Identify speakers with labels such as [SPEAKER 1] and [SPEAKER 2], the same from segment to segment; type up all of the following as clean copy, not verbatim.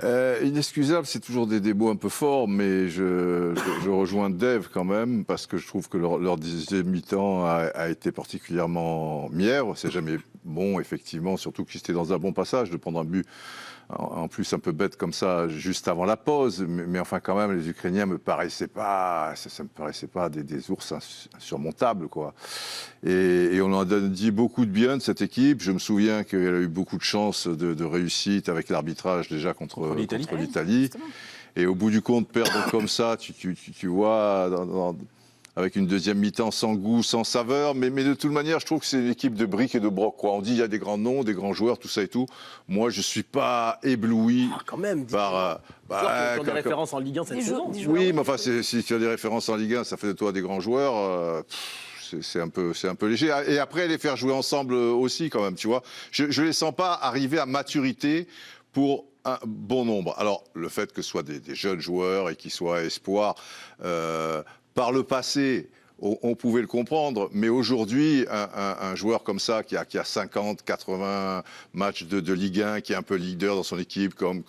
[SPEAKER 1] Inexcusable, c'est toujours des mots un peu forts, mais je rejoins Dave quand même, parce que je trouve que leur deuxième mi-temps a été particulièrement mièvre. C'est jamais bon, effectivement, surtout qu'ils étaient dans un bon passage, de prendre un but en plus un peu bête comme ça, juste avant la pause. Mais enfin, quand même, les Ukrainiens me paraissaient pas, ça me paraissait pas des ours insurmontables, quoi. Et on en a dit beaucoup de bien de cette équipe. Je me souviens qu'elle a eu beaucoup de chance de réussite avec l'arbitrage déjà contre l'Italie. Et au bout du compte, perdre comme ça, tu vois, avec une deuxième mi-temps sans goût, sans saveur. Mais de toute manière, je trouve que c'est une équipe de briques et de broc, quoi. On dit il y a des grands noms, des grands joueurs, tout ça et tout. Moi, je ne suis pas ébloui
[SPEAKER 2] quand même,
[SPEAKER 1] par...
[SPEAKER 2] qui ont des références en Ligue 1 cette saison.
[SPEAKER 1] Oui, mais enfin, si tu as des références en Ligue 1, ça fait de toi des grands joueurs. C'est un peu léger. Et après, les faire jouer ensemble aussi, quand même, tu vois. Je ne les sens pas arriver à maturité pour un bon nombre. Alors, le fait que ce soit des jeunes joueurs et qu'ils soient espoirs, par le passé, on pouvait le comprendre, mais aujourd'hui, un joueur comme ça, qui a 50, 80 matchs de Ligue 1, qui est un peu leader dans son équipe, comme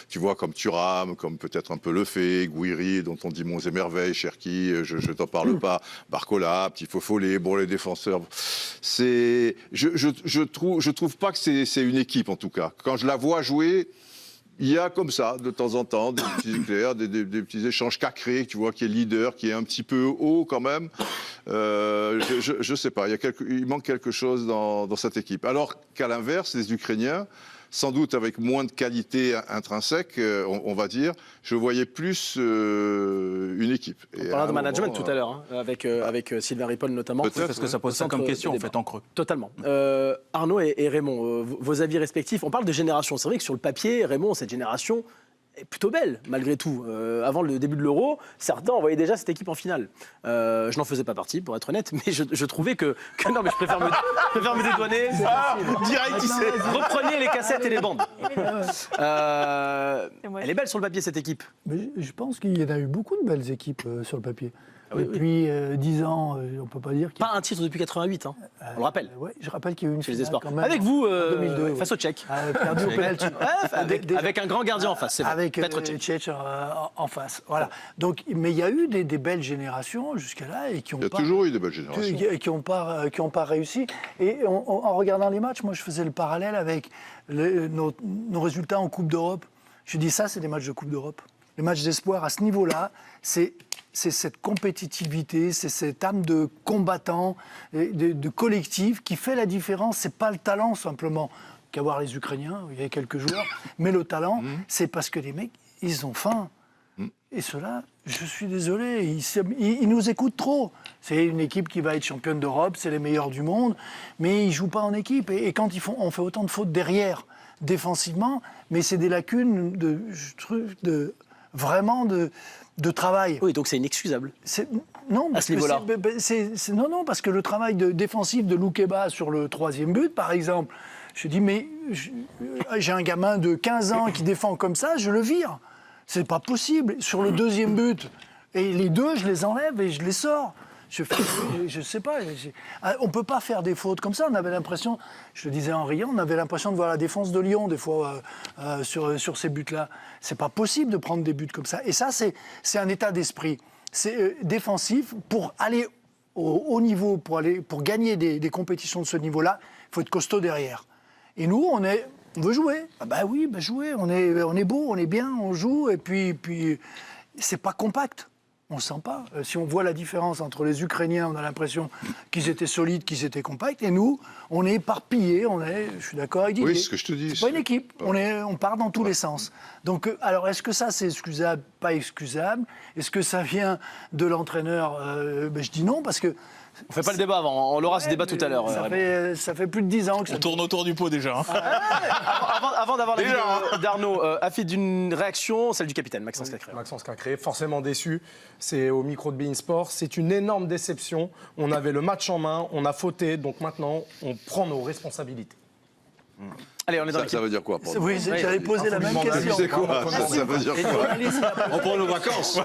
[SPEAKER 1] tu vois, comme Thuram, comme peut-être un peu Lefebvre, Gouiri, dont on dit monts et merveilles, Cherki, je t'en parle pas, Barcola, Petit Foffolé, bon, les défenseurs. Je trouve pas que c'est une équipe, en tout cas. Quand je la vois jouer, il y a comme ça, de temps en temps, des petits éclairs, des petits échanges. Cacré, tu vois, qui est leader, qui est un petit peu haut quand même. Je sais pas, il manque quelque chose dans cette équipe. Alors qu'à l'inverse, les Ukrainiens, sans doute avec moins de qualité intrinsèque, on va dire, je voyais plus une équipe.
[SPEAKER 2] On parlait de management tout à l'heure, hein, avec Sylvain Ripoll notamment.
[SPEAKER 3] Parce que ça pose ça comme question, en fait, en creux.
[SPEAKER 2] Totalement. Arnaud et Raymond, vos avis respectifs. On parle de génération. C'est vrai que sur le papier, Raymond, cette génération est plutôt belle, malgré tout. Avant le début de l'Euro, certains envoyaient déjà cette équipe en finale. Je n'en faisais pas partie, pour être honnête, mais je trouvais que non, mais je préfère me dédouaner. Direct, reprenez les cassettes et les bandes. Elle est belle sur le papier, cette équipe.
[SPEAKER 4] Mais je pense qu'il y en a eu beaucoup de belles équipes sur le papier. Depuis 10 ans, on ne peut pas dire qu'il
[SPEAKER 2] Pas un titre depuis 88, hein. On le rappelle.
[SPEAKER 4] Oui, je rappelle qu'il y a eu une
[SPEAKER 2] Chez les
[SPEAKER 4] finale
[SPEAKER 2] espoirs.
[SPEAKER 4] quand même.
[SPEAKER 2] Avec vous,
[SPEAKER 4] 2002,
[SPEAKER 2] face au Tchèques.
[SPEAKER 4] Perdu au penalty.
[SPEAKER 2] Avec un grand gardien en face, c'est vrai.
[SPEAKER 4] Avec Tchèque en face. Voilà. Donc, mais il y a eu des belles générations jusqu'à là et qui ont
[SPEAKER 1] Il y a toujours eu des belles générations.
[SPEAKER 4] qui n'ont pas réussi. Et en regardant les matchs, moi, je faisais le parallèle avec nos résultats en Coupe d'Europe. Je dis ça, c'est des matchs de Coupe d'Europe. Les matchs d'espoir à ce niveau-là, c'est cette compétitivité, c'est cette âme de combattant, de collectif qui fait la différence. C'est pas le talent simplement qu'à voir les Ukrainiens, il y a quelques joueurs, mais le talent, c'est parce que les mecs, ils ont faim. Et cela, je suis désolé, ils nous écoutent trop. C'est une équipe qui va être championne d'Europe, c'est les meilleurs du monde, mais ils jouent pas en équipe. Et quand on fait autant de fautes derrière, défensivement, mais c'est des lacunes vraiment de travail.
[SPEAKER 2] Oui, donc c'est inexcusable.
[SPEAKER 4] Non,
[SPEAKER 2] à ce niveau-là.
[SPEAKER 4] Non, parce que le travail défensif de Loukeba sur le 3e but, par exemple, je dis, mais j'ai un gamin de 15 ans qui défend comme ça, je le vire. C'est pas possible. Sur le 2e but, et les deux, je les enlève et je les sors. Je sais pas. On peut pas faire des fautes comme ça. On avait l'impression, je le disais en riant, on avait l'impression de voir la défense de Lyon des fois sur ces buts-là. C'est pas possible de prendre des buts comme ça. Et ça, c'est un état d'esprit. C'est défensif pour aller au haut niveau, pour gagner des compétitions de ce niveau-là. Il faut être costaud derrière. Et nous, on veut jouer. Ah bah oui, jouer. On est beau, on est bien, on joue. Et puis c'est pas compact. On ne sent pas. Si on voit la différence entre les Ukrainiens, on a l'impression qu'ils étaient solides, qu'ils étaient compacts. Et nous, on est éparpillés. Je suis d'accord avec Didier.
[SPEAKER 1] Oui, c'est ce que je te dis.
[SPEAKER 4] C'est pas une équipe. On part dans tous les sens. Donc, alors, est-ce que ça, c'est excusable, pas excusable? Est-ce que ça vient de l'entraîneur? Je dis non, parce que...
[SPEAKER 2] On ne fait pas le débat avant. On aura ce débat tout à l'heure.
[SPEAKER 4] Ça fait plus de 10 ans que ça...
[SPEAKER 3] On tourne autour du pot déjà. Hein.
[SPEAKER 2] Avant d'avoir la vie d'Arnaud, Afid, d'une réaction, celle du capitaine, Maxence Cacré.
[SPEAKER 5] Maxence Cacré, forcément déçu. C'est au micro de beIN Sport. C'est une énorme déception. On avait le match en main, on a fauté, donc maintenant, on prend nos responsabilités.
[SPEAKER 2] Allez, on est dans
[SPEAKER 1] Ça veut dire quoi pour nous?
[SPEAKER 4] Oui, j'avais posé la même question.
[SPEAKER 1] C'est quoi ça veut dire quoi?
[SPEAKER 6] On prend nos vacances.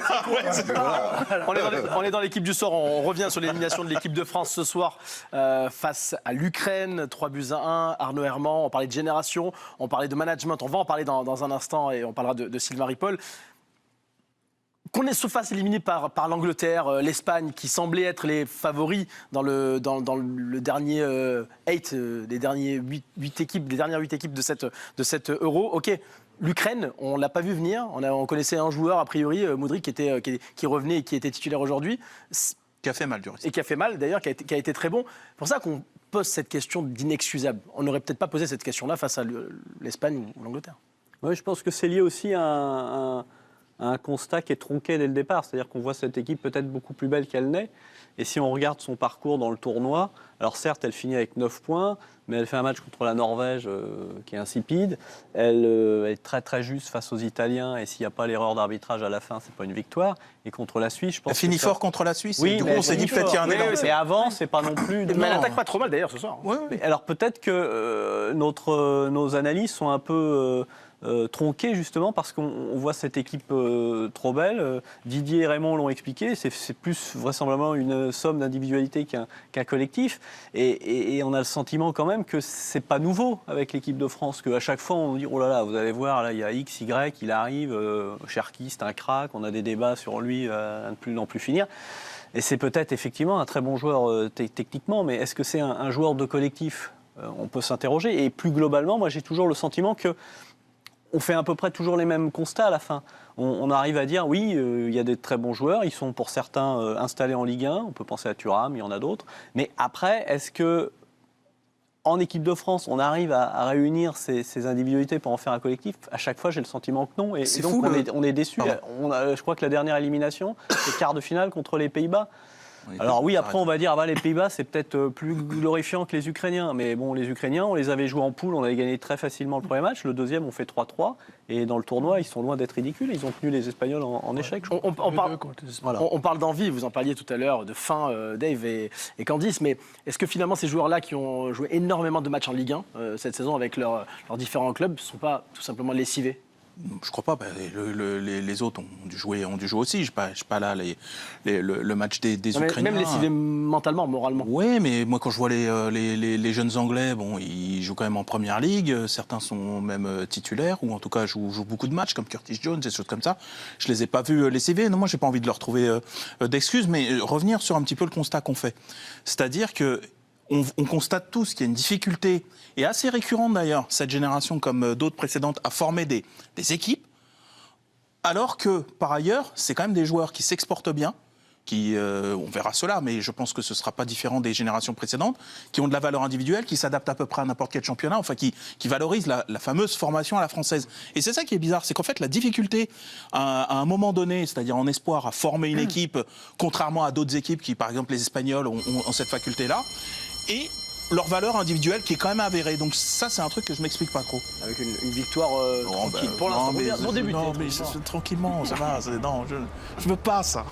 [SPEAKER 2] On est dans l'équipe du soir. On revient sur l'élimination de l'équipe de France ce soir face à l'Ukraine. 3-1. Arnaud Herman, on parlait de génération, on parlait de management. On va en parler dans un instant et on parlera de Sylvain Ripoll. Qu'on se fasse éliminer par l'Angleterre, l'Espagne, qui semblaient être les favoris dans le dernier des dernières 8 équipes de cette Euro. Ok, l'Ukraine, on l'a pas vu venir. On connaissait un joueur a priori, Modric, qui revenait et qui était titulaire aujourd'hui.
[SPEAKER 3] Qui a fait mal du reste.
[SPEAKER 2] Et qui a fait mal d'ailleurs, qui a été très bon. C'est pour ça qu'on pose cette question d'inexcusable. On n'aurait peut-être pas posé cette question-là face à l'Espagne ou l'Angleterre.
[SPEAKER 7] Oui, je pense que c'est lié aussi à un constat qui est tronqué dès le départ. C'est-à-dire qu'on voit cette équipe peut-être beaucoup plus belle qu'elle n'est. Et si on regarde son parcours dans le tournoi, alors certes, elle finit avec 9 points, mais elle fait un match contre la Norvège qui est insipide. Elle est très très juste face aux Italiens, et s'il n'y a pas l'erreur d'arbitrage à la fin, c'est pas une victoire. Et contre la Suisse, je pense
[SPEAKER 3] Elle finit fort contre la Suisse.
[SPEAKER 7] Oui,
[SPEAKER 3] et du coup,
[SPEAKER 7] mais
[SPEAKER 3] on s'est dit peut-être qu'il y a un élan.
[SPEAKER 7] Mais avant, c'est pas non plus...
[SPEAKER 2] Mais elle n'attaque pas trop mal d'ailleurs ce soir.
[SPEAKER 7] Mais alors peut-être que nos analyses sont un peu tronquées justement parce qu'on voit cette équipe trop belle. Didier et Raymond l'ont expliqué, c'est plus vraisemblablement une somme d'individualité qu'un collectif. Et on a le sentiment quand même que c'est pas nouveau avec l'équipe de France, qu'à chaque fois on dit oh là là, vous allez voir, là il y a X, Y, il arrive, Cherki c'est un crack, on a des débats sur lui à n'en plus finir. Et c'est peut-être effectivement un très bon joueur techniquement, mais est-ce que c'est un joueur de collectif? On peut s'interroger. Et plus globalement, moi j'ai toujours le sentiment que on fait à peu près toujours les mêmes constats à la fin. On arrive à dire, oui, il y a des très bons joueurs, ils sont pour certains installés en Ligue 1, on peut penser à Thuram, il y en a d'autres. Mais après, est-ce que en équipe de France, on arrive à réunir ces individualités pour en faire un collectif? À chaque fois, j'ai le sentiment que non. Et donc, on est déçus. Je crois que la dernière élimination, c'est quart de finale contre les Pays-Bas. Alors oui, après on va dire les Pays-Bas c'est peut-être plus glorifiant que les Ukrainiens, mais bon, les Ukrainiens on les avait joués en poule, on avait gagné très facilement le premier match, le deuxième on fait 3-3 et dans le tournoi ils sont loin d'être ridicules, ils ont tenu les Espagnols en échec.
[SPEAKER 2] On parle d'envie, vous en parliez tout à l'heure, de faim, Dave et Candice, mais est-ce que finalement ces joueurs-là qui ont joué énormément de matchs en Ligue 1 cette saison avec leurs différents clubs ne sont pas tout simplement lessivés?
[SPEAKER 3] Je crois pas. Les autres ont dû jouer aussi. Je ne sais pas là le match des Ukrainiens.
[SPEAKER 2] Même lessivés mentalement, moralement.
[SPEAKER 3] Oui, mais moi quand je vois les jeunes Anglais, bon, ils jouent quand même en Première Ligue. Certains sont même titulaires ou en tout cas jouent beaucoup de matchs comme Curtis Jones, des choses comme ça. Je les ai pas vus lessivés. Non, moi j'ai pas envie de leur trouver d'excuses, mais revenir sur un petit peu le constat qu'on fait. C'est-à-dire que on constate tous qu'il y a une difficulté, et assez récurrente d'ailleurs, cette génération, comme d'autres précédentes, à former des équipes, alors que, par ailleurs, c'est quand même des joueurs qui s'exportent bien, on verra cela, mais je pense que ce ne sera pas différent des générations précédentes, qui ont de la valeur individuelle, qui s'adaptent à peu près à n'importe quel championnat, enfin qui valorisent la fameuse formation à la française. Et c'est ça qui est bizarre, c'est qu'en fait la difficulté à un moment donné, c'est-à-dire en espoir à former une équipe, contrairement à d'autres équipes qui, par exemple les Espagnols, ont cette faculté-là, et leur valeur individuelle qui est quand même avérée. Donc ça, c'est un truc que je m'explique pas trop.
[SPEAKER 2] Avec une victoire tranquille. Pour l'instant, non débuté.
[SPEAKER 3] Non, mais tranquillement, ça va. Non, je veux pas ça.